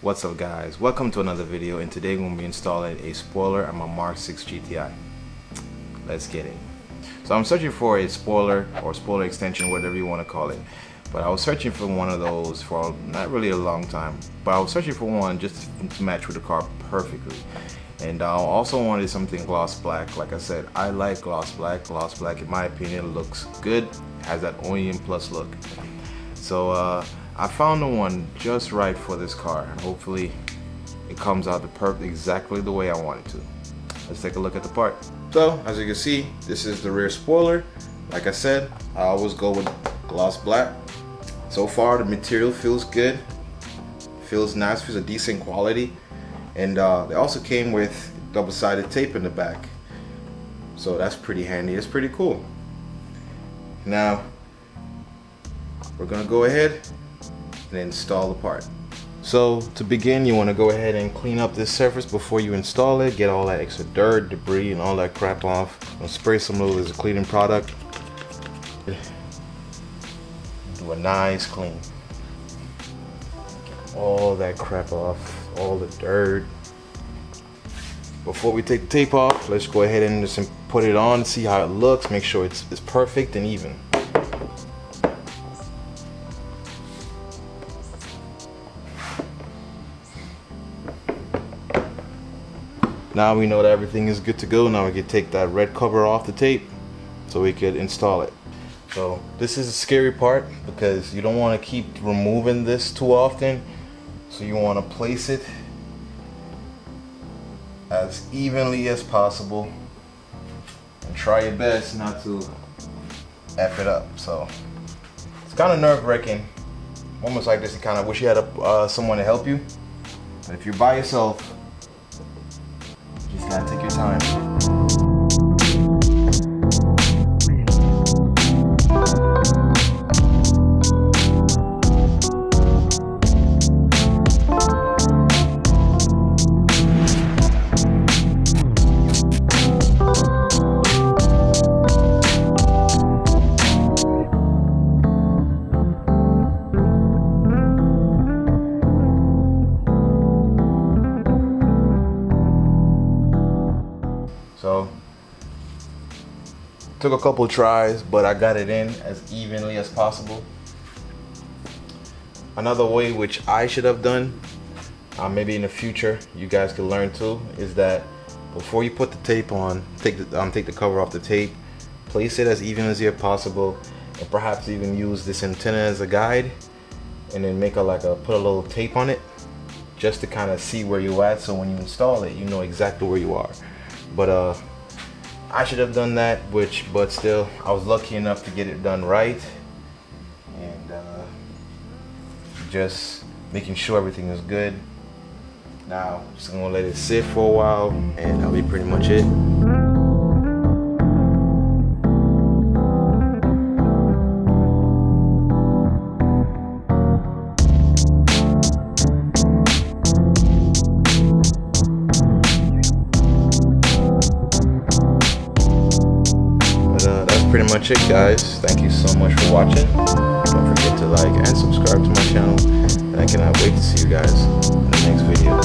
What's up guys, welcome to another video, and today we're going to be installing a spoiler on my Mk6 Gti. Let's get it. So I'm searching for a spoiler or spoiler extension, whatever you want to call it, but I was searching for one of those for not really a long time, but I was searching for one just to match with the car perfectly. And I also wanted something gloss black. Like I said, I like gloss black. Gloss black, in my opinion, looks good, has that onion plus look. So I found the one just right for this car, and hopefully it comes out exactly the way I want it to. Let's take a look at the part. So as you can see, this is the rear spoiler. Like I said, I always go with gloss black. So far the material feels good, feels nice, feels a decent quality, and they also came with double-sided tape in the back, so that's pretty handy. It's pretty cool. Now we're gonna go ahead and install the part. So to begin, you want to go ahead and clean up this surface before you install it. Get all that extra dirt, debris, and all that crap off. I'll spray some of this cleaning product. Do a nice clean. All that crap off, all the dirt. Before we take the tape off, let's go ahead and just put it on, see how it looks, make sure it's perfect and even. Now we know that everything is good to go. Now we can take that red cover off the tape so we could install it. So this is a scary part because you don't want to keep removing this too often. So you want to place it as evenly as possible and try your best not to F it up. So it's kind of nerve-wracking. Almost like this, you kind of wish you had someone to help you. But if you're by yourself, you just gotta take your time. So took a couple tries, but I got it in as evenly as possible. Another way which I should have done, maybe in the future you guys can learn too, is that before you put the tape on, take the cover off the tape, place it as even as possible, and perhaps even use this antenna as a guide, and then make put a little tape on it just to kind of see where you're at, so when you install it you know exactly where you are. But I should have done that, but still I was lucky enough to get it done right, and just making sure everything is good. Now just gonna let it sit for a while, and that'll be pretty much it. Pretty much it, guys. Thank you so much for watching. Don't forget to like and subscribe to my channel, and I cannot wait to see you guys in the next video.